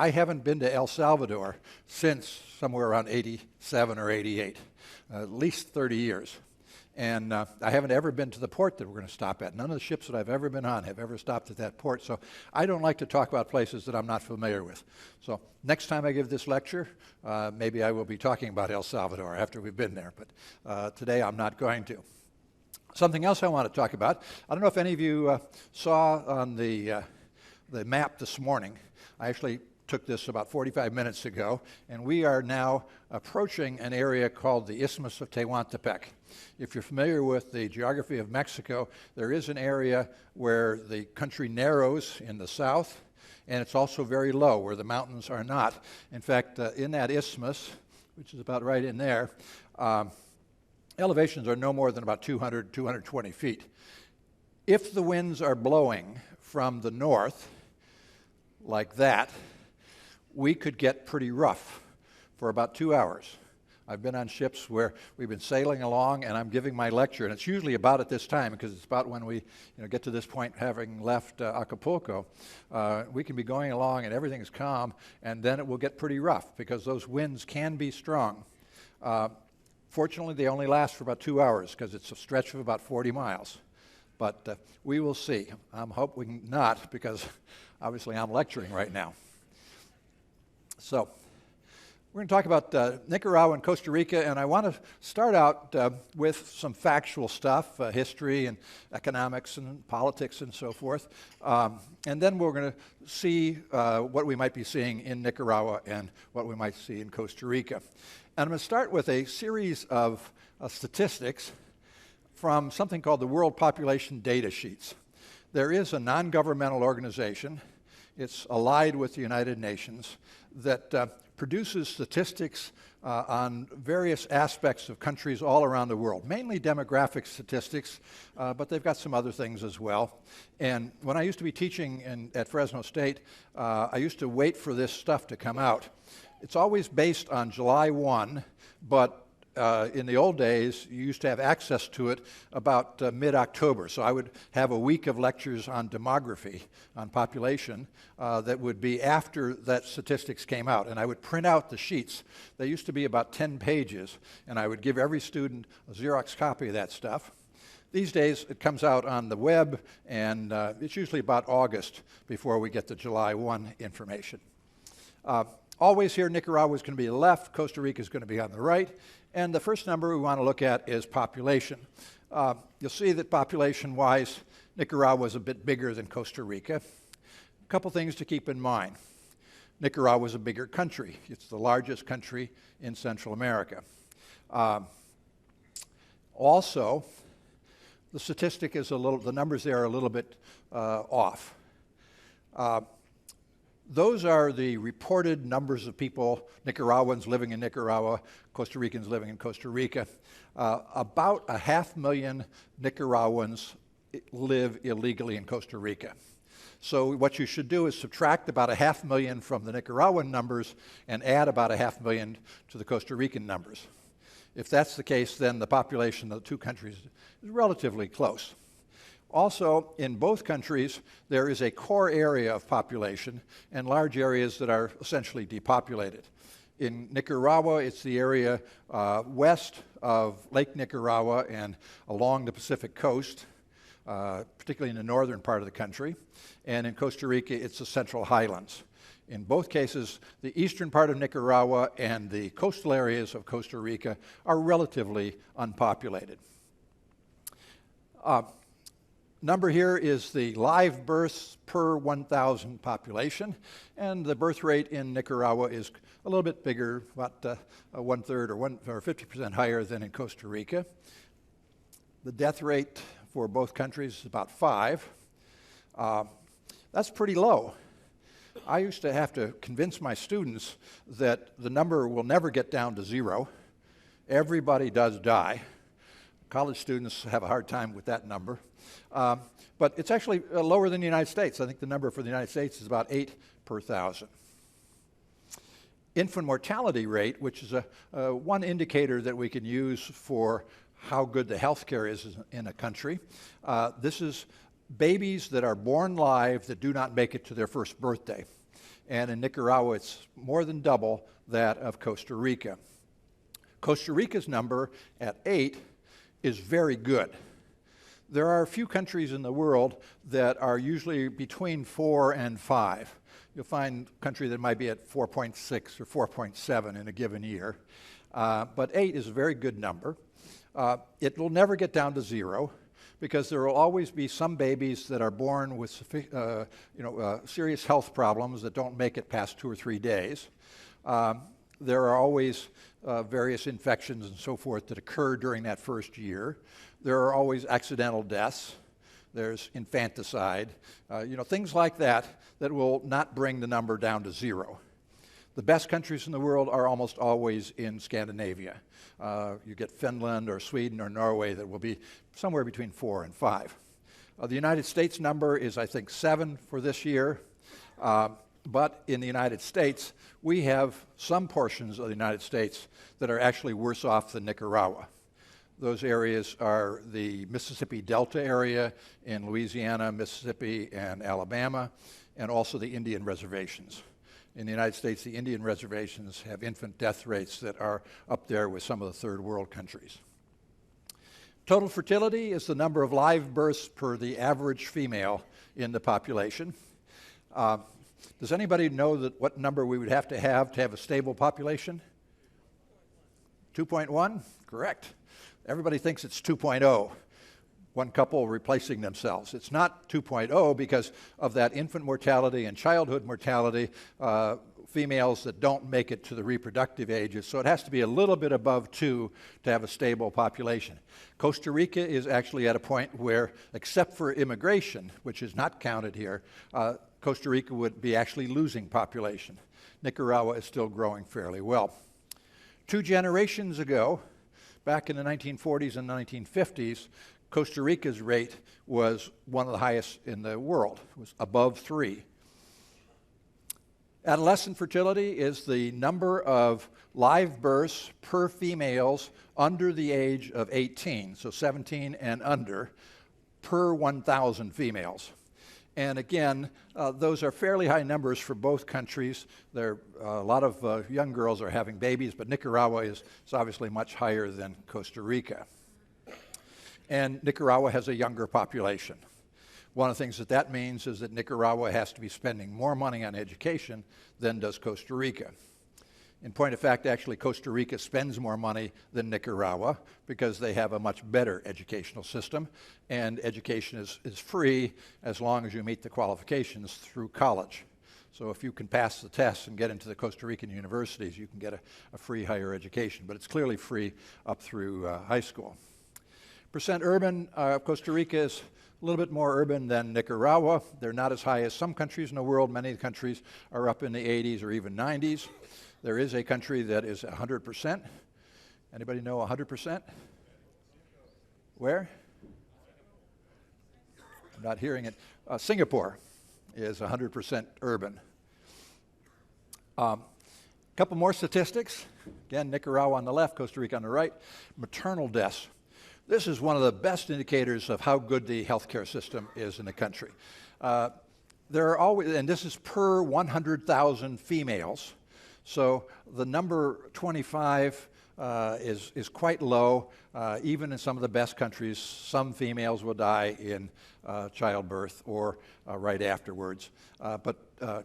I haven't been to El Salvador since somewhere around 87 or 88, at least 30 years. And I haven't ever been to the port that we're going to stop at. None of the ships that I've ever been on have ever stopped at that port. So I don't like to talk about places that I'm not familiar with. So next time I give this lecture, maybe I will be talking about El Salvador after we've been there. But today I'm not going to. Something else I want to talk about. I don't know if any of you saw on the map this morning. I actually took this about 45 minutes ago, and we are now approaching an area called the Isthmus of Tehuantepec. If you're familiar with the geography of Mexico, there is an area where the country narrows in the south, and it's also very low where the mountains are not. In fact, in that isthmus, which is about right in there, elevations are no more than about 200, 220 feet. If the winds are blowing from the north, like that, we could get pretty rough for about 2 hours. I've been on ships where we've been sailing along and I'm giving my lecture, and it's usually about at this time because it's about when we get to this point having left Acapulco. We can be going along and everything's calm, and then it will get pretty rough because those winds can be strong. Fortunately, they only last for about 2 hours because it's a stretch of about 40 miles. But we will see. I'm hoping not because obviously I'm lecturing right now. So we're going to talk about Nicaragua and Costa Rica, and I want to start out with some factual stuff, history and economics and politics and so forth. And then we're going to see what we might be seeing in Nicaragua and what we might see in Costa Rica. And I'm going to start with a series of statistics from something called the World Population Data Sheets. There is a non-governmental organization, it's allied with the United Nations, that produces statistics on various aspects of countries all around the world, mainly demographic statistics, but they've got some other things as well. And when I used to be teaching at Fresno State, I used to wait for this stuff to come out. It's always based on July 1, but in the old days, you used to have access to it about mid-October. So I would have a week of lectures on demography, on population, that would be after that statistics came out. And I would print out the sheets. They used to be about 10 pages, and I would give every student a Xerox copy of that stuff. These days, it comes out on the web, and it's usually about August before we get the July 1 information. Always here, Nicaragua is going to be the left, Costa Rica is going to be on the right. And the first number we want to look at is population. You'll see that population-wise, Nicaragua is a bit bigger than Costa Rica. A couple things to keep in mind. Nicaragua is a bigger country. It's the largest country in Central America. Also, the statistic is the numbers there are a little bit off. Those are the reported numbers of people, Nicaraguans living in Nicaragua, Costa Ricans living in Costa Rica. About 500,000 Nicaraguans live illegally in Costa Rica. So what you should do is subtract about 500,000 from the Nicaraguan numbers and add about 500,000 to the Costa Rican numbers. If that's the case, then the population of the two countries is relatively close. Also, in both countries, there is a core area of population and large areas that are essentially depopulated. In Nicaragua, it's the area west of Lake Nicaragua and along the Pacific coast, particularly in the northern part of the country. And in Costa Rica, it's the Central Highlands. In both cases, the eastern part of Nicaragua and the coastal areas of Costa Rica are relatively unpopulated. Number here is the live births per 1,000 population, and the birth rate in Nicaragua is a little bit bigger, about 1/3 or 50% higher than in Costa Rica. The death rate for both countries is about 5. That's pretty low. I used to have to convince my students that the number will never get down to 0. Everybody does die. College students have a hard time with that number. But it's actually lower than the United States. I think the number for the United States is about 8 per 1,000. Infant mortality rate, which is one indicator that we can use for how good the health care is in a country. This is babies that are born live that do not make it to their first birthday. and in Nicaragua it's more than double that of Costa Rica. Costa Rica's number at 8 is very good. There are a few countries in the world that are usually between 4 and 5. You'll find a country that might be at 4.6 or 4.7 in a given year. But 8 is a very good number. It will never get down to 0 because there will always be some babies that are born with serious health problems that don't make it past 2 or 3 days. There are always various infections and so forth that occur during that first year. There are always accidental deaths. There's infanticide, things like that that will not bring the number down to 0. The best countries in the world are almost always in Scandinavia. You get Finland or Sweden or Norway that will be somewhere between 4 and 5. The United States number is, I think, 7 for this year. But in the United States, we have some portions of the United States that are actually worse off than Nicaragua. Those areas are the Mississippi Delta area in Louisiana, Mississippi, and Alabama, and also the Indian reservations. In the United States, the Indian reservations have infant death rates that are up there with some of the third world countries. Total fertility is the number of live births per the average female in the population. Does anybody know what number we would have to have a stable population? 2.1? Correct. Everybody thinks it's 2.0. One couple replacing themselves. It's not 2.0 because of that infant mortality and childhood mortality, females that don't make it to the reproductive ages. So it has to be a little bit above 2 to have a stable population. Costa Rica is actually at a point where, except for immigration, which is not counted here, Costa Rica would be actually losing population. Nicaragua is still growing fairly well. 2 generations ago, back in the 1940s and 1950s, Costa Rica's rate was one of the highest in the world. It was above 3. Adolescent fertility is the number of live births per females under the age of 18, so 17 and under, per 1,000 females. And again, those are fairly high numbers for both countries. A lot of young girls are having babies, but Nicaragua is obviously much higher than Costa Rica. And Nicaragua has a younger population. One of the things that means is that Nicaragua has to be spending more money on education than does Costa Rica. In point of fact, actually, Costa Rica spends more money than Nicaragua because they have a much better educational system, and education is free as long as you meet the qualifications through college. So if you can pass the tests and get into the Costa Rican universities, you can get a free higher education, but it's clearly free up through high school. Percent urban, Costa Rica is a little bit more urban than Nicaragua. They're not as high as some countries in the world. Many countries are up in the 80s or even 90s. There is a country that is 100%. Anybody know 100%? Where? I'm not hearing it. Singapore is 100% urban. Couple more statistics. Again, Nicaragua on the left, Costa Rica on the right. Maternal deaths. This is one of the best indicators of how good the healthcare system is in the country. There are always, and this is per 100,000 females. So the number 25 is quite low. Even in some of the best countries, some females will die in childbirth or right afterwards. But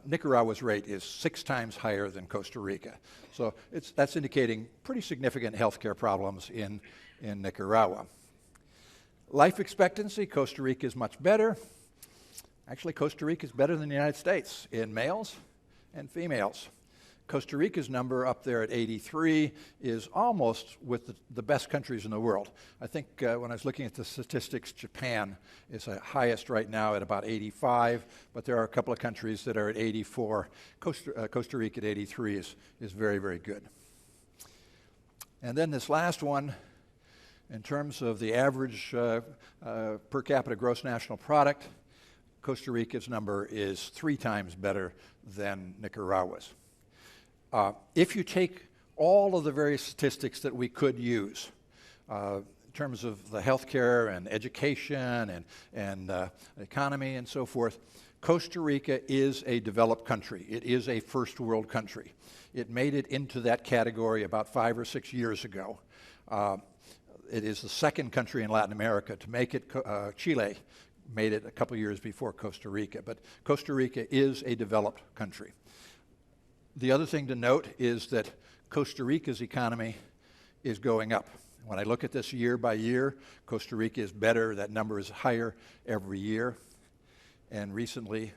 Nicaragua's rate is 6 times higher than Costa Rica. So that's indicating pretty significant healthcare problems in Nicaragua. Life expectancy, Costa Rica is much better. Actually, Costa Rica is better than the United States in males and females. Costa Rica's number up there at 83 is almost with the best countries in the world. I think when I was looking at the statistics, Japan is the highest right now at about 85, but there are a couple of countries that are at 84. Costa Rica at 83 is very, very good. And then this last one, in terms of the average per capita gross national product, Costa Rica's number is 3 times better than Nicaragua's. If you take all of the various statistics that we could use in terms of the healthcare and education and economy and so forth, Costa Rica is a developed country. It is a first world country. It made it into that category about 5 or 6 years ago. It is the second country in Latin America to make it. Chile made it a couple years before Costa Rica, but Costa Rica is a developed country. The other thing to note is that Costa Rica's economy is going up. When I look at this year by year, Costa Rica is better. That number is higher every year. And recently,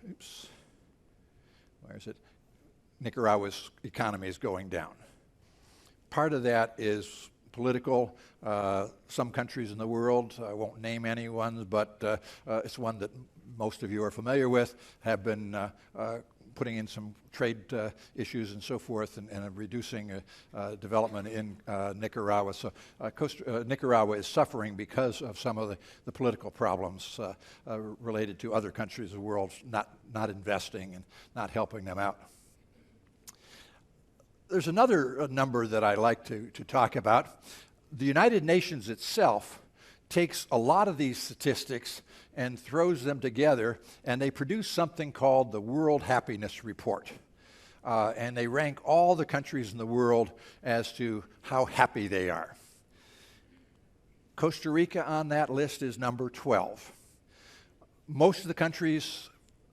Nicaragua's economy is going down. Part of that is political. Some countries in the world, I won't name any ones, but it's one that most of you are familiar with, have been putting in some trade issues and so forth, and reducing development in Nicaragua. So Nicaragua is suffering because of some of the political problems related to other countries of the world not investing and not helping them out. There's another number that I like to talk about. The United Nations itself takes a lot of these statistics and throws them together, and they produce something called the World Happiness Report. And they rank all the countries in the world as to how happy they are. Costa Rica on that list is number 12. Most of the countries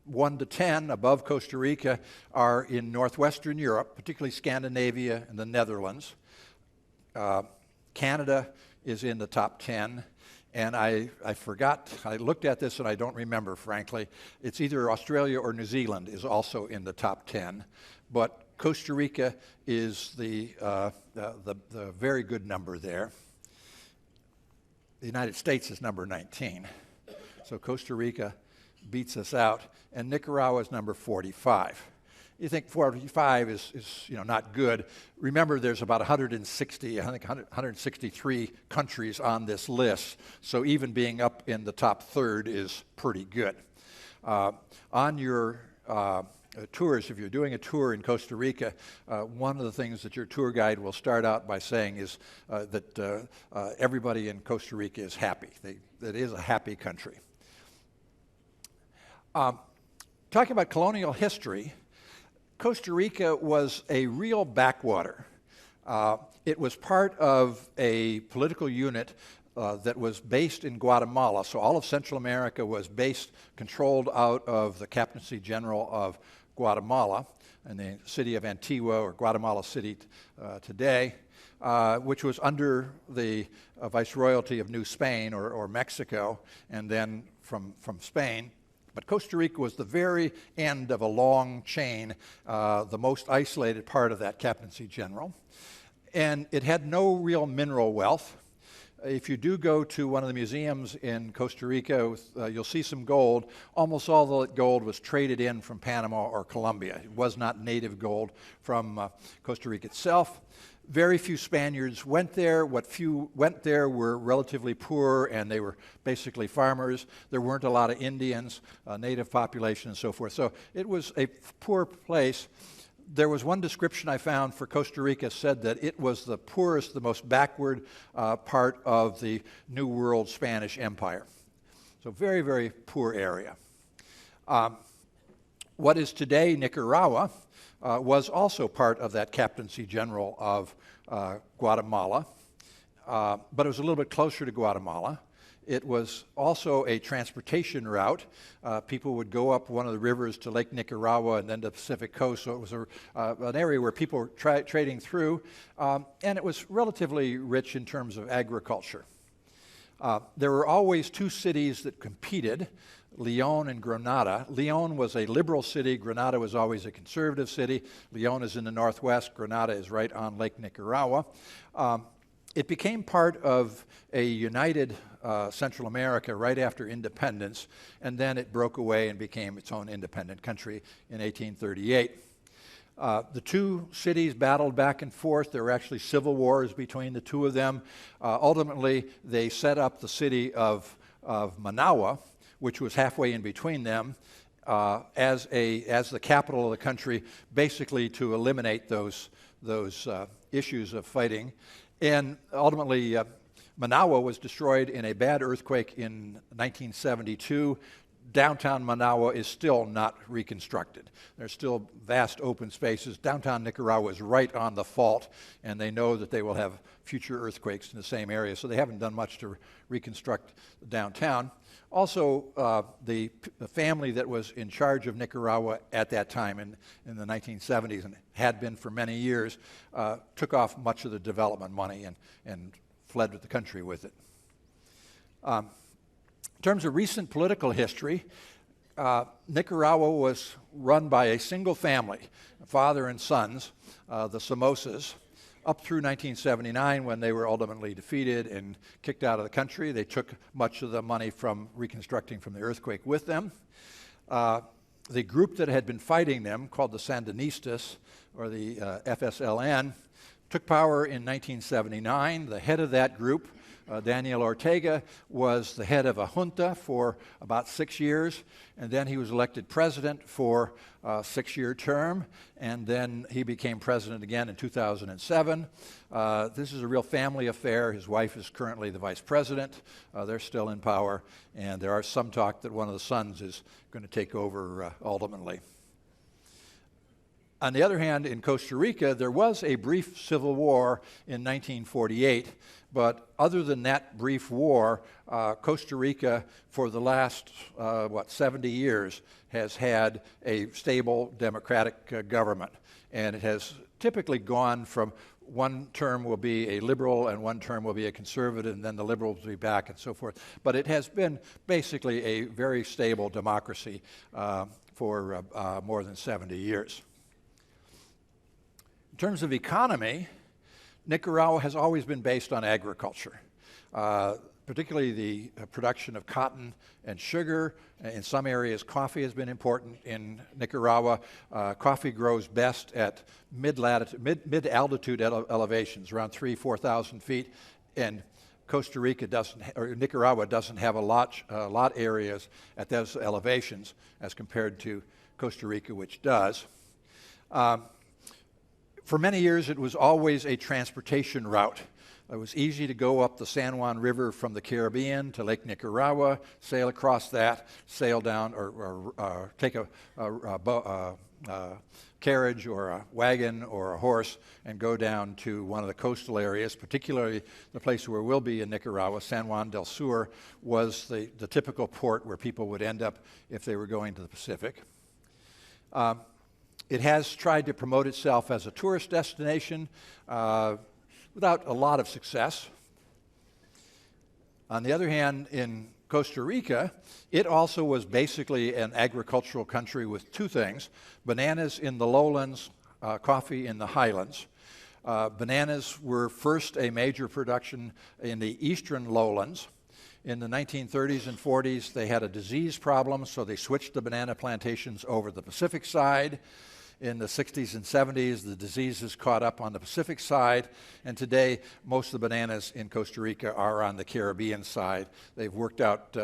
1 to 10 above Costa Rica are in northwestern Europe, particularly Scandinavia and the Netherlands. Canada is in the top 10. And I forgot, I looked at this and I don't remember, frankly. It's either Australia or New Zealand is also in the top 10. But Costa Rica is the very good number there. The United States is number 19. So Costa Rica beats us out, and Nicaragua is number 45. You think 45 is not good. Remember, there's about 163 countries on this list, so even being up in the top third is pretty good. On your tours, if you're doing a tour in Costa Rica, one of the things that your tour guide will start out by saying is that everybody in Costa Rica is happy. That is a happy country. Talking about colonial history, Costa Rica was a real backwater. It was part of a political unit that was based in Guatemala. So all of Central America was controlled out of the Captaincy General of Guatemala in the city of Antigua, or Guatemala City today, which was under the Viceroyalty of New Spain or Mexico, and then from Spain. But Costa Rica was the very end of a long chain, the most isolated part of that Captaincy General. And it had no real mineral wealth. If you do go to one of the museums in Costa Rica, you'll see some gold. Almost all the gold was traded in from Panama or Colombia. It was not native gold from Costa Rica itself. Very few Spaniards went there. What few went there were relatively poor, and they were basically farmers. There weren't a lot of Indians, native population, and so forth. So it was a poor place. There was one description I found for Costa Rica said that it was the poorest, the most backward part of the New World Spanish Empire. So very, very poor area. What is today Nicaragua was also part of that Captaincy General of Guatemala, but it was a little bit closer to Guatemala. It was also a transportation route. People would go up one of the rivers to Lake Nicaragua and then to the Pacific coast, so it was an area where people were trading through, and it was relatively rich in terms of agriculture. There were always two cities that competed, Leon and Granada. Leon was a liberal city. Granada was always a conservative city. Leon is in the northwest. Granada is right on Lake Nicaragua. It became part of a united Central America right after independence, and then it broke away and became its own independent country in 1838. The two cities battled back and forth. There were actually civil wars between the two of them. Ultimately, they set up the city of Managua, which was halfway in between them, as the capital of the country, basically to eliminate those issues of fighting. And ultimately, Managua was destroyed in a bad earthquake in 1972. downtown Managua is still not reconstructed. There's still vast open spaces. Downtown Nicaragua is right on the fault, and they know that they will have future earthquakes in the same area, so they haven't done much to reconstruct the downtown. Also, the family that was in charge of Nicaragua at that time in the 1970s and had been for many years took off much of the development money and fled the country with it. In terms of recent political history, Nicaragua was run by a single family, father and sons, the Somosas, up through 1979 when they were ultimately defeated and kicked out of the country. They took much of the money from reconstructing from the earthquake with them. The group that had been fighting them, called the Sandinistas, or the FSLN, took power in 1979. The head of that group, Daniel Ortega, was the head of a junta for about 6 years, and then he was elected president for a 6-year term, and then he became president again in 2007. This is a real family affair. His wife is currently the vice president. They're still in power, and there are some talk that one of the sons is going to take over ultimately. On the other hand, in Costa Rica, there was a brief civil war in 1948, but other than that brief war, Costa Rica, for the last, 70 years, has had a stable democratic government. And it has typically gone from one term will be a liberal and one term will be a conservative, and then the liberals will be back and so forth. But it has been basically a very stable democracy for more than 70 years. In terms of economy, Nicaragua has always been based on agriculture, particularly the production of cotton and sugar. In some areas, coffee has been important in Nicaragua. Coffee grows best at mid-altitude elevations, around 3,000–4,000 feet, and Costa Rica doesn't, or Nicaragua doesn't have a lot areas at those elevations as compared to Costa Rica, which does. For many years, it was always a transportation route. It was easy to go up the San Juan River from the Caribbean to Lake Nicaragua, sail across that, sail down, or take a carriage or a wagon or a horse and go down to one of the coastal areas, particularly the place where we'll be in Nicaragua. San Juan del Sur was the typical port where people would end up if they were going to the Pacific. It has tried to promote itself as a tourist destination without a lot of success. On the other hand, in Costa Rica, it also was basically an agricultural country with two things: bananas in the lowlands, coffee in the highlands. Bananas were first a major production in the eastern lowlands. In the 1930s and 40s, they had a disease problem, so they switched the banana plantations over the Pacific side. In the 60s and 70s, the diseases caught up on the Pacific side, and today most of the bananas in Costa Rica are on the Caribbean side. They've worked out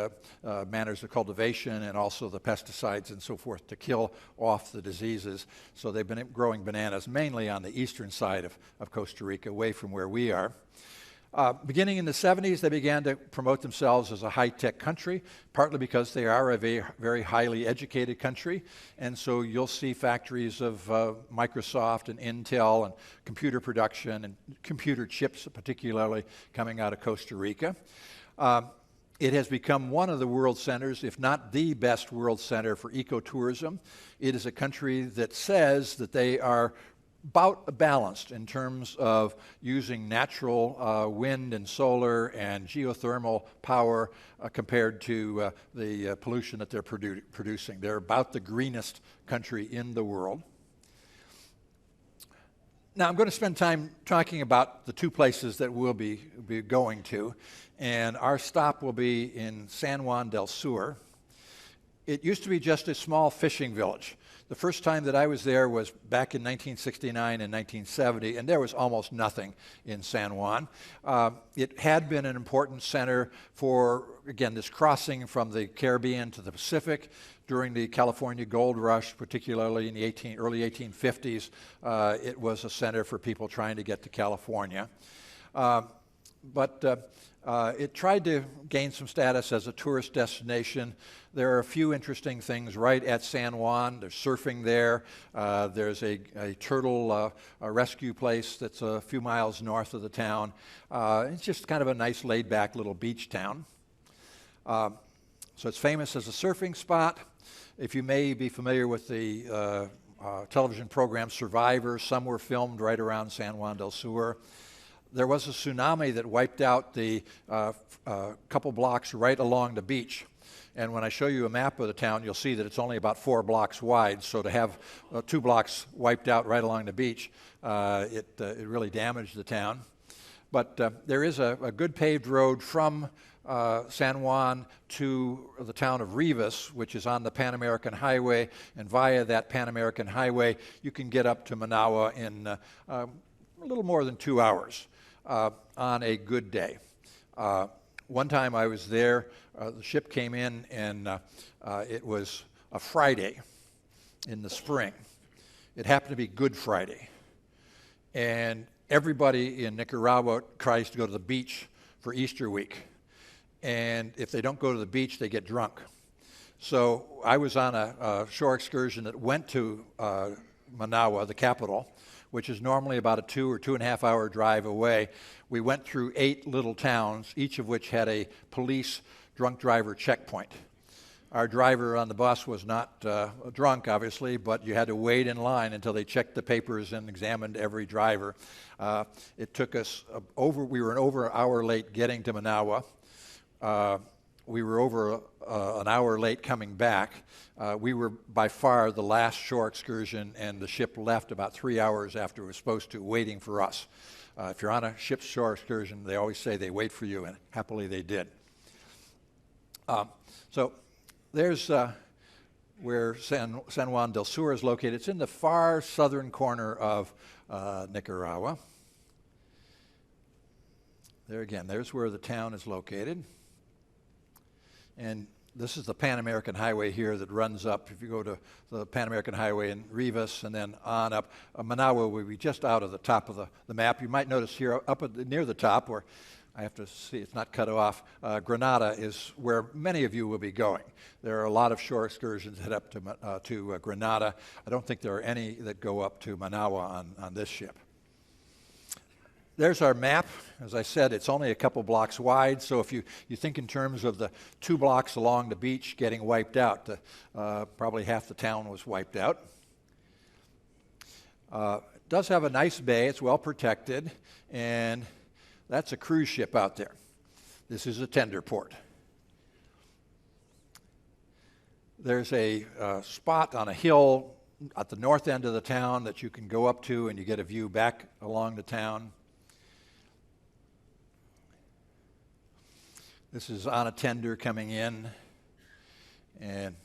manners of cultivation and also the pesticides and so forth to kill off the diseases. So they've been growing bananas mainly on the eastern side of Costa Rica, away from where we are. Beginning in the 70s, they began to promote themselves as a high-tech country, partly because they are a very, very highly educated country. And so you'll see factories of Microsoft and Intel and computer production and computer chips particularly coming out of Costa Rica. It has become one of the world centers, if not the best world center for ecotourism. It is a country that says that they are about balanced in terms of using natural wind and solar and geothermal power compared to the pollution that they're producing. They're about the greenest country in the world. Now, I'm going to spend time talking about the two places that we'll be going to, and our stop will be in San Juan del Sur. It used to be just a small fishing village. The first time that I was there was back in 1969 and 1970, and there was almost nothing in San Juan. It had been an important center for, again, this crossing from the Caribbean to the Pacific during the California gold rush, particularly in the early 1850s. It was a center for people trying to get to California. but it tried to gain some status as a tourist destination. There are a few interesting things right at San Juan. There's surfing there. There's a turtle a rescue place that's a few miles north of the town. It's just kind of a nice laid-back little beach town. So it's famous as a surfing spot. If you may be familiar with the television program Survivor, some were filmed right around San Juan del Sur. There was a tsunami that wiped out the couple blocks right along the beach. And when I show you a map of the town, you'll see that it's only about 4 blocks wide. So to have 2 blocks wiped out right along the beach, it really damaged the town. But there is a good paved road from San Juan to the town of Rivas, which is on the Pan American Highway. And via that Pan American Highway, you can get up to Managua in a little more than 2 hours on a good day. One time I was there, the ship came in, and it was a Friday in the spring. It happened to be Good Friday. And everybody in Nicaragua tries to go to the beach for Easter week. And if they don't go to the beach, they get drunk. So I was on a shore excursion that went to Managua, the capital, which is normally about a 2 or 2.5 hour drive away. We went through 8 little towns, each of which had a police drunk driver checkpoint. Our driver on the bus was not drunk, obviously, but you had to wait in line until they checked the papers and examined every driver. It took us we were over an hour late getting to Managua. We were over an hour late coming back. We were by far the last shore excursion, and the ship left about 3 hours after it was supposed to, waiting for us. If you're on a ship's shore excursion, they always say they wait for you, and happily they did. So there's where San Juan del Sur is located. It's in the far southern corner of Nicaragua. There again, there's where the town is located. And this is the Pan American Highway here that runs up. If you go to the Pan American Highway in Rivas and then on up, Managua will be just out of the top of the map. You might notice here near the top, where I have to see it's not cut off, Granada is where many of you will be going. There are a lot of shore excursions that head up to Granada. I don't think there are any that go up to Managua on this ship. There's our map. As I said, it's only a couple blocks wide, so if you think in terms of the 2 blocks along the beach getting wiped out, probably half the town was wiped out. It does have a nice bay. It's well protected, and that's a cruise ship out there. This is a tender port. There's a spot on a hill at the north end of the town that you can go up to, and you get a view back along the town. This is on a tender coming in, and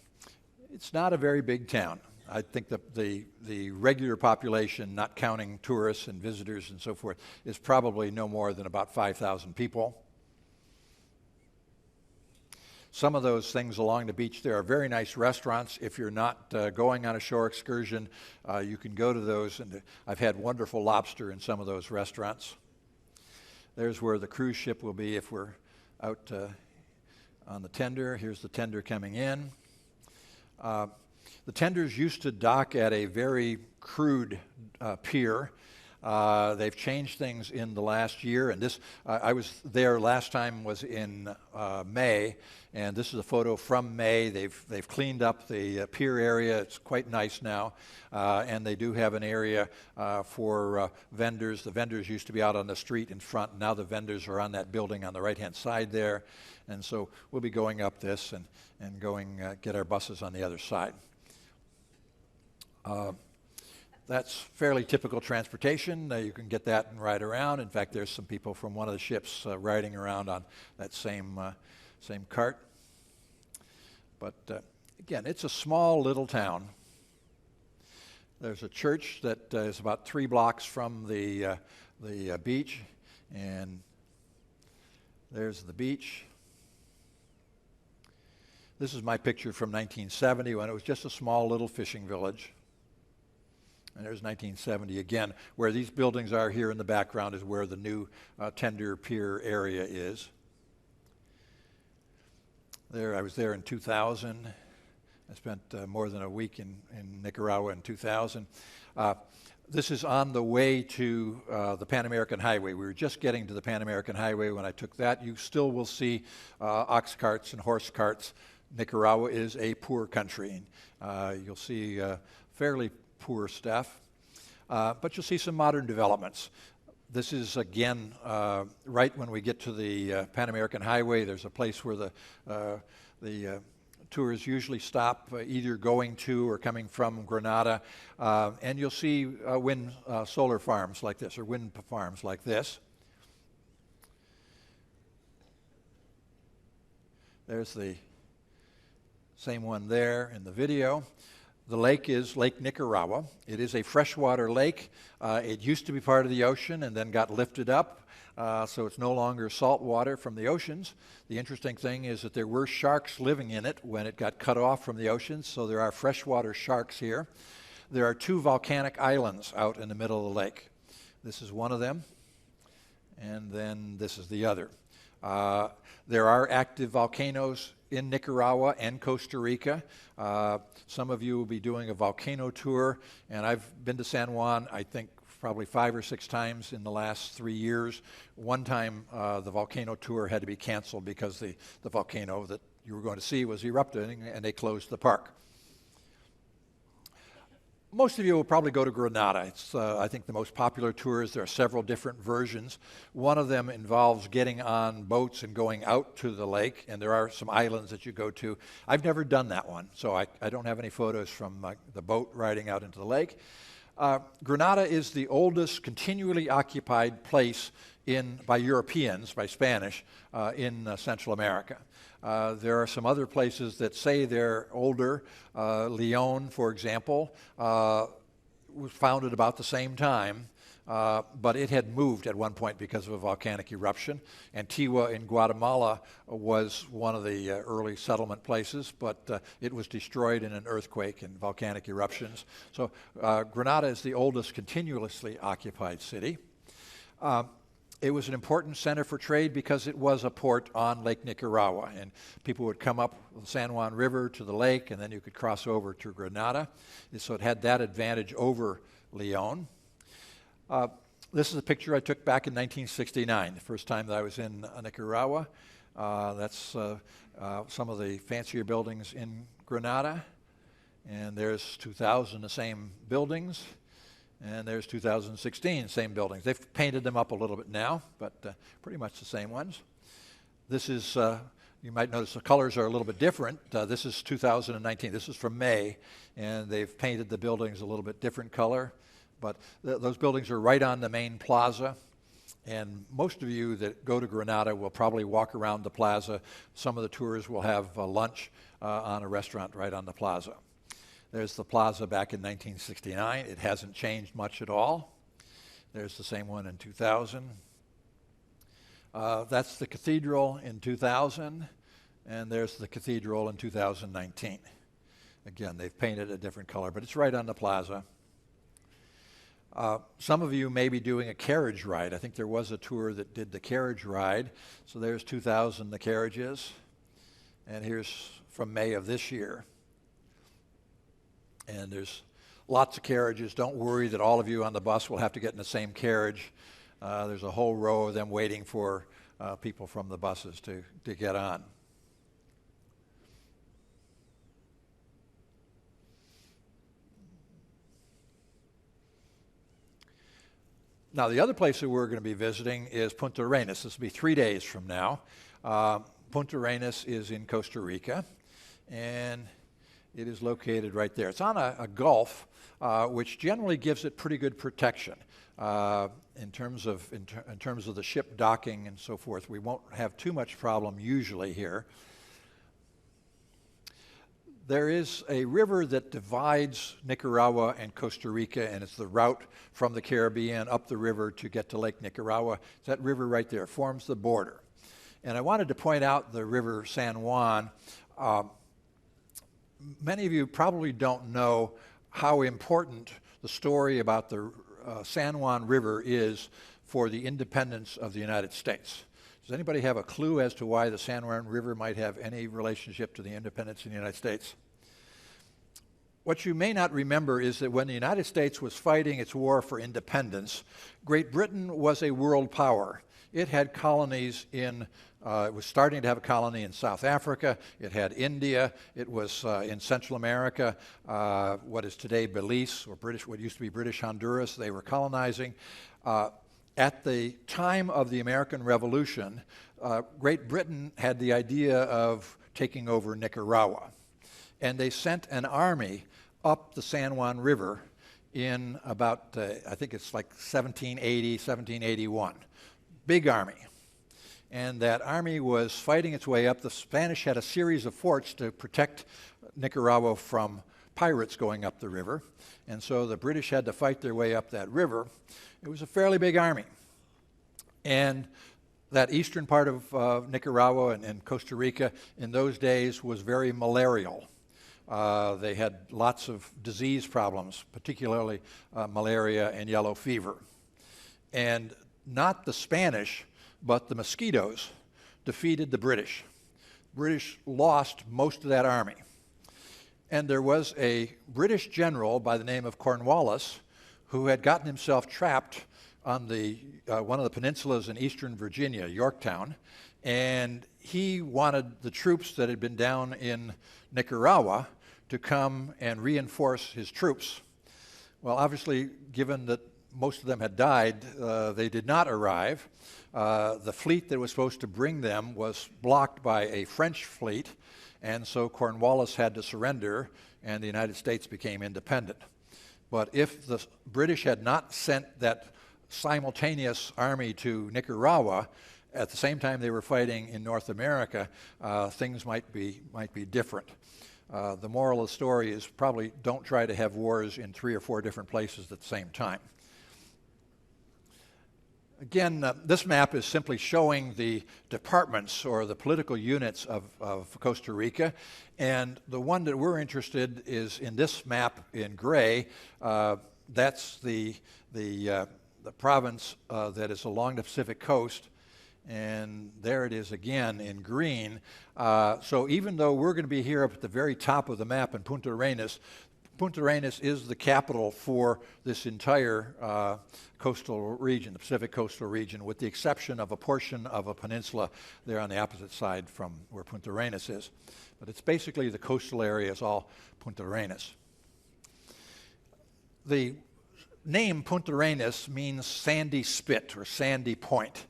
it's not a very big town. I think the regular population, not counting tourists and visitors and so forth, is probably no more than about 5,000 people. Some of those things along the beach, there are very nice restaurants. If you're not going on a shore excursion, you can go to those, and I've had wonderful lobster in some of those restaurants. There's where the cruise ship will be if we're out on the tender. Here's the tender coming in. The tenders used to dock at a very crude pier. They've changed things in the last year, and this I was there last time was in May, and this is a photo from May. They've cleaned up the pier area. It's quite nice now, and they do have an area for vendors. The vendors used to be out on the street in front. Now the vendors are on that building on the right-hand side there, and so we'll be going up this and going get our buses on the other side. That's fairly typical transportation. You can get that and ride around. In fact, there's some people from one of the ships riding around on that same cart. But again, it's a small little town. There's a church that is about 3 blocks from the beach, and there's the beach. This is my picture from 1970 when it was just a small little fishing village. And there's 1970 again. Where these buildings are here in the background is where the new tender pier area is. I was there in 2000. I spent more than a week in Nicaragua in 2000. This is on the way to the Pan American Highway. We were just getting to the Pan American Highway when I took that. You still will see ox carts and horse carts. Nicaragua is a poor country. You'll see fairly poor stuff, but you'll see some modern developments. This is, again, right when we get to the Pan American Highway. There's a place where the tours usually stop, either going to or coming from Granada, and you'll see wind solar farms like this, or wind farms like this. There's the same one there in the video. The lake is Lake Nicaragua. It is a freshwater lake. It used to be part of the ocean and then got lifted up, so it's no longer salt water from the oceans. The interesting thing is that there were sharks living in it when it got cut off from the oceans, so there are freshwater sharks here. There are 2 volcanic islands out in the middle of the lake. This is one of them, and then this is the other. There are active volcanoes in Nicaragua and Costa Rica. Some of you will be doing a volcano tour, and I've been to San Juan, I think, probably 5 or 6 times in the last 3 years. One time the volcano tour had to be canceled because the volcano that you were going to see was erupting, and they closed the park. Most of you will probably go to Granada. It's, I think, the most popular tours. There are several different versions. One of them involves getting on boats and going out to the lake, and there are some islands that you go to. I've never done that one, so I don't have any photos from the boat riding out into the lake. Granada is the oldest continually occupied place by Europeans, by Spanish, in Central America. There are some other places that say they're older. Leon, for example, was founded about the same time, but it had moved at one point because of a volcanic eruption. Antigua in Guatemala was one of the early settlement places, but it was destroyed in an earthquake and volcanic eruptions. So Granada is the oldest continuously occupied city. It was an important center for trade because it was a port on Lake Nicaragua, and people would come up the San Juan River to the lake, and then you could cross over to Granada. So it had that advantage over Leon. This is a picture I took back in 1969, the first time that I was in Nicaragua. That's some of the fancier buildings in Granada, and there's 2000, the same buildings. And there's 2016, same buildings. They've painted them up a little bit now, but pretty much the same ones. This is, you might notice the colors are a little bit different. This is 2019. This is from May, and they've painted the buildings a little bit different color. But those buildings are right on the main plaza, and most of you that go to Granada will probably walk around the plaza. Some of the tours will have lunch on a restaurant right on the plaza. There's the plaza back in 1969. It hasn't changed much at all. There's the same one in 2000. That's the cathedral in 2000, and there's the cathedral in 2019. Again, they've painted a different color, but it's right on the plaza. Some of you may be doing a carriage ride. I think there was a tour that did the carriage ride. So there's 2000, the carriages, and here's from May of this year. And there's lots of carriages. Don't worry that all of you on the bus will have to get in the same carriage. There's a whole row of them waiting for people from the buses to get on. Now, the other place that we're going to be visiting is Punta Arenas. This will be 3 days from now. Punta Arenas is in Costa Rica, and it is located right there. It's on a gulf, which generally gives it pretty good protection in terms of the ship docking and so forth. We won't have too much problem usually here. There is a river that divides Nicaragua and Costa Rica, and it's the route from the Caribbean up the river to get to Lake Nicaragua. It's that river right there, forms the border. And I wanted to point out the river San Juan. Many of you probably don't know how important the story about the San Juan River is for the independence of the United States. Does anybody have a clue as to why the San Juan River might have any relationship to the independence of the United States? What you may not remember is that when the United States was fighting its war for independence, Great Britain was a world power. It had colonies in, it was starting to have a colony in South Africa. It had India. It was in Central America, what is today Belize, or British, what used to be British Honduras. They were colonizing. At the time of the American Revolution, Great Britain had the idea of taking over Nicaragua. And they sent an army up the San Juan River in about, I think it's like 1780, 1781. Big army. And that army was fighting its way up. The Spanish had a series of forts to protect Nicaragua from pirates going up the river. And so the British had to fight their way up that river. It was a fairly big army. And that eastern part of Nicaragua and Costa Rica in those days was very malarial. They had lots of disease problems, particularly malaria and yellow fever. And not the Spanish, but the mosquitoes defeated the British. British lost most of that army. And there was a British general by the name of Cornwallis who had gotten himself trapped on one of the peninsulas in eastern Virginia, Yorktown, and he wanted the troops that had been down in Nicaragua to come and reinforce his troops. Well, obviously, given that most of them had died, they did not arrive. The fleet that was supposed to bring them was blocked by a French fleet, and so Cornwallis had to surrender, and the United States became independent. But if the British had not sent that simultaneous army to Nicaragua at the same time they were fighting in North America, things might be different. The moral of the story is probably don't try to have wars in 3 or 4 different places at the same time. Again, this map is simply showing the departments or the political units of Costa Rica, and the one that we're interested is in this map in gray. That's the province that is along the Pacific coast, and there it is again in green. So even though we're going to be here up at the very top of the map in Punta Arenas is the capital for this entire coastal region, the Pacific coastal region, with the exception of a portion of a peninsula there on the opposite side from where Punta Arenas is. But it's basically the coastal area is all Punta Arenas. The name Punta Arenas means sandy spit or sandy point.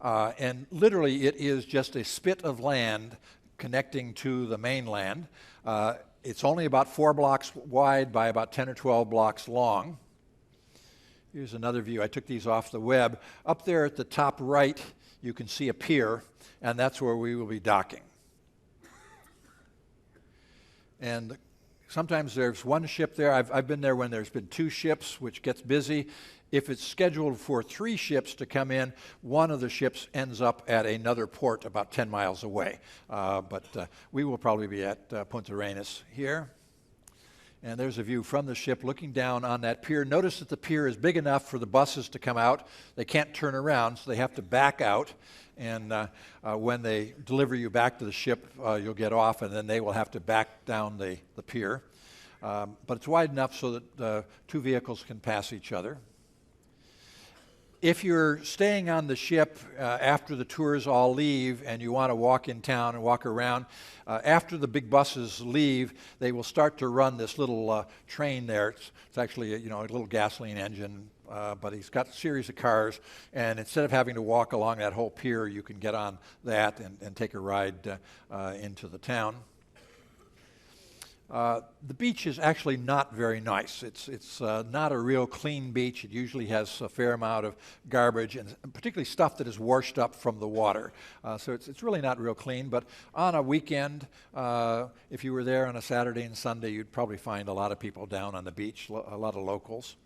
And literally it is just a spit of land connecting to the mainland. It's only about 4 blocks wide by about 10 or 12 blocks long. Here's another view. I took these off the web. Up there at the top right, you can see a pier, and that's where we will be docking. And sometimes there's one ship there. I've been there when there's been 2 ships, which gets busy. If it's scheduled for 3 ships to come in, one of the ships ends up at another port about 10 miles away. But we will probably be at Punta Arenas here. And there's a view from the ship looking down on that pier. Notice that the pier is big enough for the buses to come out. They can't turn around, so they have to back out. And when they deliver you back to the ship, you'll get off, and then they will have to back down the pier. But it's wide enough so that 2 vehicles can pass each other. If you're staying on the ship after the tours all leave and you want to walk in town and walk around, after the big buses leave, they will start to run this little train there. It's actually a little gasoline engine, but he's got a series of cars, and instead of having to walk along that whole pier, you can get on that and take a ride into the town. The beach is actually not very nice. It's not a real clean beach. It usually has a fair amount of garbage, and particularly stuff that is washed up from the water. So it's really not real clean. But on a weekend, if you were there on a Saturday and Sunday, you'd probably find a lot of people down on the beach, a lot of locals.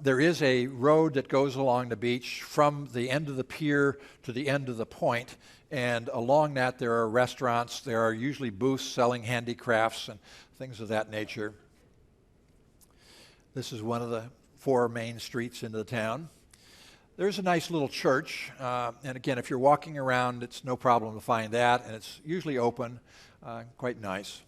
There is a road that goes along the beach from the end of the pier to the end of the point, and along that there are restaurants. There are usually booths selling handicrafts and things of that nature. This is one of the 4 main streets into the town. There's a nice little church, and again, if you're walking around, it's no problem to find that, and it's usually open, quite nice.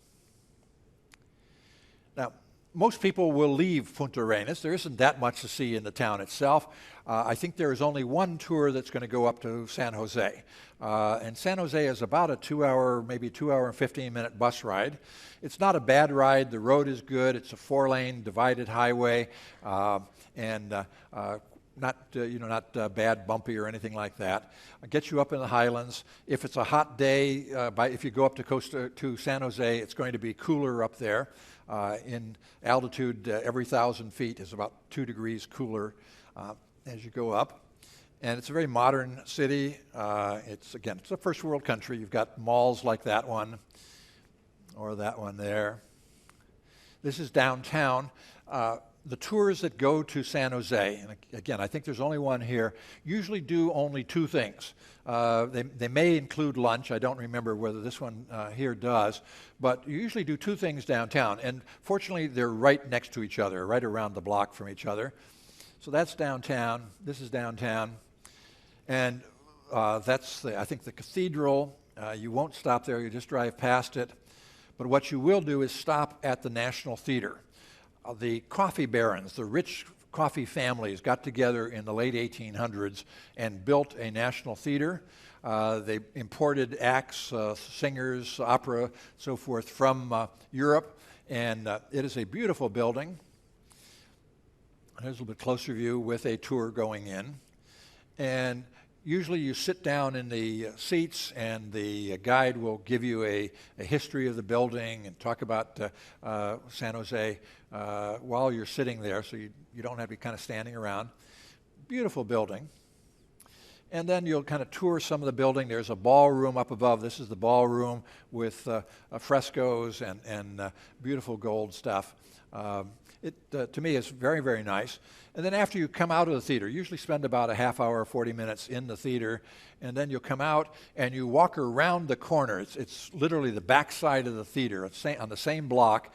Now, most people will leave Punta Arenas. There isn't that much to see in the town itself. I think there is only one tour that's going to go up to San Jose. And San Jose is about a 2-hour, maybe 2-hour and 15-minute bus ride. It's not a bad ride. The road is good. It's a 4-lane divided highway, and not bad, bumpy or anything like that. Gets you up in the highlands. If it's a hot day, if you go up to Costa to San Jose, it's going to be cooler up there. In altitude, every 1,000 feet is about 2 degrees cooler as you go up. And it's a very modern city. It's a first world country. You've got malls like that one or that one there. This is downtown. The tours that go to San Jose, and again, I think there's only one here, usually do only 2 things. They may include lunch. I don't remember whether this one here does, but you usually do 2 things downtown. And fortunately, they're right next to each other, right around the block from each other. So that's downtown. This is downtown. And that's, I think, the cathedral. You won't stop there. You just drive past it. But what you will do is stop at the National Theater. The coffee barons, the rich coffee families, got together in the late 1800s and built a national theater. They imported acts, singers, opera, so forth from Europe, and it is a beautiful building. Here's a little bit closer view with a tour going in. And usually you sit down in the seats and the guide will give you a history of the building and talk about San Jose while you're sitting there, so you don't have to be kind of standing around. Beautiful building. And then you'll kind of tour some of the building. There's a ballroom up above. This is the ballroom with frescoes and beautiful gold stuff. To me, is very, very nice. And then after you come out of the theater, usually spend about a half hour, 40 minutes in the theater, and then you'll come out and you walk around the corner. It's literally the back side of the theater. On the same block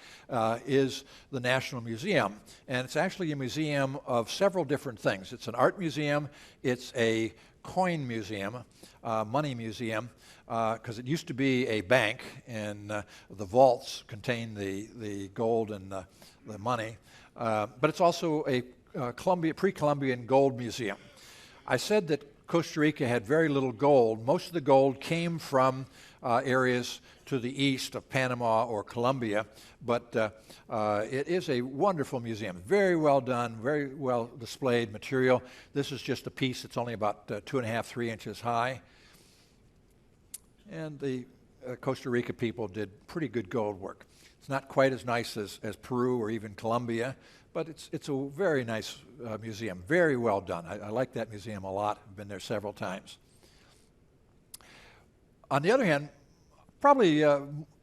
is the National Museum. And it's actually a museum of several different things. It's an art museum. It's a coin museum, money museum, because it used to be a bank, and the vaults contain the gold and the money. But it's also a pre-Columbian gold museum. I said that Costa Rica had very little gold. Most of the gold came from areas to the east of Panama or Colombia, but it is a wonderful museum. Very well done, very well displayed material. This is just a piece that's only about 2.5, 3 inches high. And the Costa Rica people did pretty good gold work. It's not quite as nice as Peru or even Colombia, but it's a very nice museum, very well done. I like that museum a lot. I've been there several times. On the other hand, probably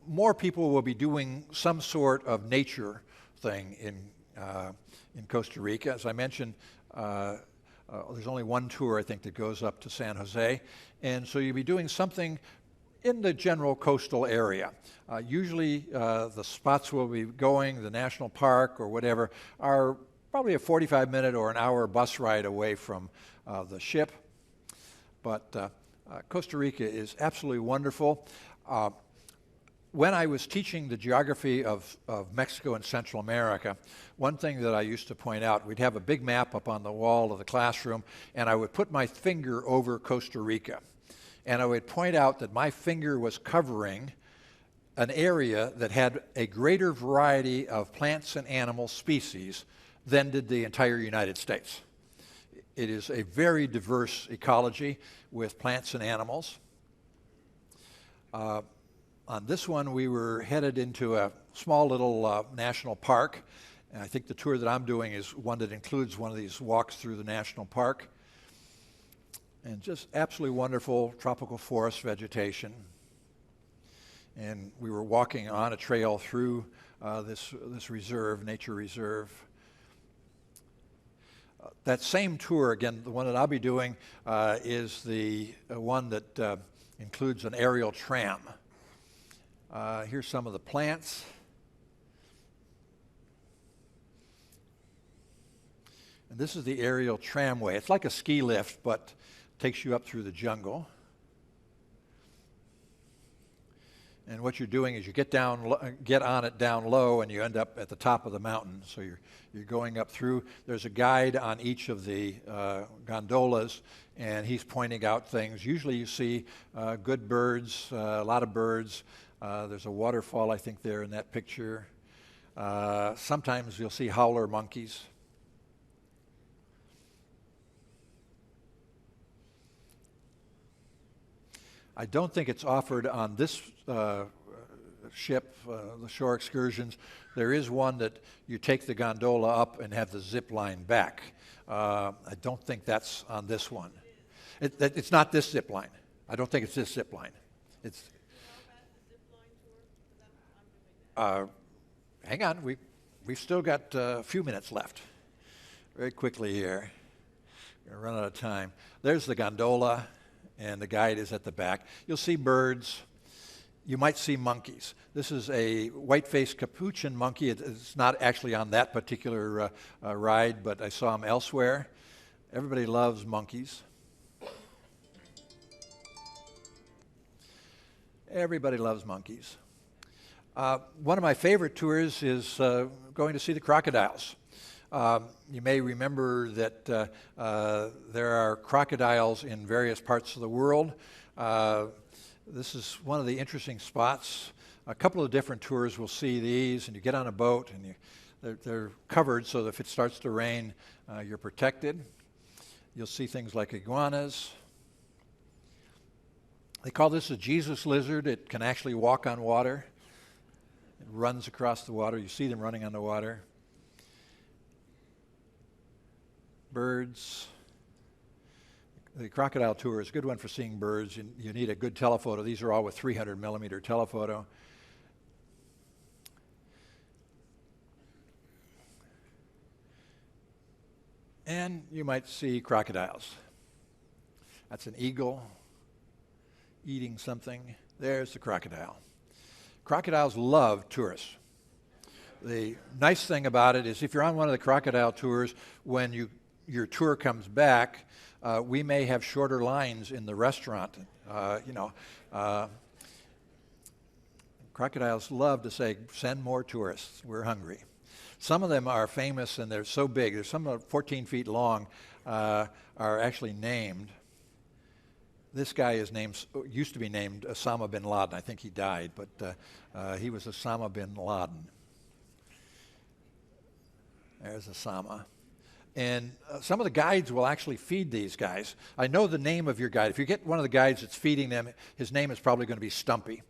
more people will be doing some sort of nature thing in Costa Rica. As I mentioned, there's only one tour, I think, that goes up to San Jose, and so you'll be doing something in the general coastal area. Usually the spots we'll be going, the national park or whatever, are probably a 45-minute or an hour bus ride away from the ship. But Costa Rica is absolutely wonderful. When I was teaching the geography of Mexico and Central America, one thing that I used to point out, we'd have a big map up on the wall of the classroom, and I would put my finger over Costa Rica. And I would point out that my finger was covering an area that had a greater variety of plants and animal species than did the entire United States. It is a very diverse ecology with plants and animals. On this one, we were headed into a small little national park. And I think the tour that I'm doing is one that includes one of these walks through the national park. And just absolutely wonderful tropical forest vegetation. And we were walking on a trail through this reserve, nature reserve. That same tour, again, the one that I'll be doing, is the one that includes an aerial tram. Here's some of the plants. And this is the aerial tramway. It's like a ski lift, but takes you up through the jungle. And what you're doing is you get on it down low, and you end up at the top of the mountain. So you're going up through. There's a guide on each of the gondolas, and he's pointing out things. Usually you see good birds, a lot of birds. There's a waterfall, I think, there in that picture. Sometimes you'll see howler monkeys. I don't think it's offered on this ship, the shore excursions. There is one that you take the gondola up and have the zip line back. I don't think that's on this one. It's not this zip line. I don't think it's this zip line. It's. Hang on, we've still got a few minutes left. Very quickly here. We're going to run out of time. There's the gondola, and the guide is at the back. You'll see birds. You might see monkeys. This is a white-faced capuchin monkey. It's not actually on that particular ride, but I saw him elsewhere. Everybody loves monkeys. Everybody loves monkeys. One of my favorite tours is going to see the crocodiles. You may remember that there are crocodiles in various parts of the world. This is one of the interesting spots. A couple of different tours will see these, and you get on a boat, and they're covered so that if it starts to rain, you're protected. You'll see things like iguanas. They call this a Jesus lizard. It can actually walk on water. It runs across the water. You see them running on the water. Birds. The crocodile tour is a good one for seeing birds. You need a good telephoto. These are all with 300 millimeter telephoto. And you might see crocodiles. That's an eagle eating something. There's the crocodile. Crocodiles love tourists. The nice thing about it is if you're on one of the crocodile tours, when your tour comes back, we may have shorter lines in the restaurant. Crocodiles love to say, send more tourists, we're hungry. Some of them are famous and they're so big. There's some 14 feet long are actually named. This guy used to be named Osama bin Laden. I think he died, but he was Osama bin Laden. There's Osama. And some of the guides will actually feed these guys. I know the name of your guide. If you get one of the guides that's feeding them, his name is probably going to be Stumpy.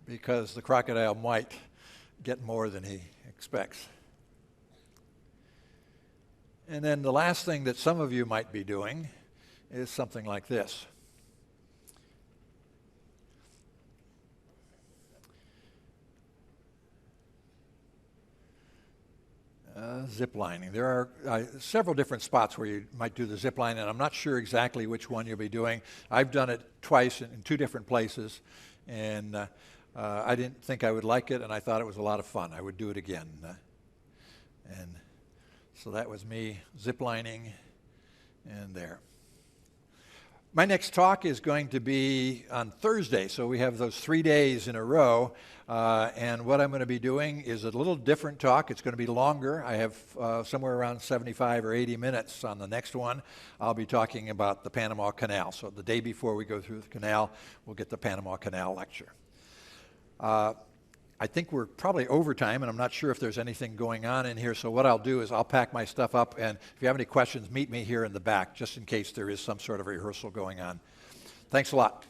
Because the crocodile might get more than he expects. And then the last thing that some of you might be doing is something like this. Zip lining. There are several different spots where you might do the zip line, and I'm not sure exactly which one you'll be doing. I've done it twice in two different places, and I didn't think I would like it, and I thought it was a lot of fun. I would do it again. And so that was me zip lining, and there. My next talk is going to be on Thursday, so we have those 3 days in a row, and what I'm going to be doing is a little different talk. It's going to be longer. I have somewhere around 75 or 80 minutes on the next one. I'll be talking about the Panama Canal. So the day before we go through the canal, we'll get the Panama Canal lecture. I think we're probably over time, and I'm not sure if there's anything going on in here, so what I'll do is I'll pack my stuff up, and if you have any questions, meet me here in the back, just in case there is some sort of rehearsal going on. Thanks a lot.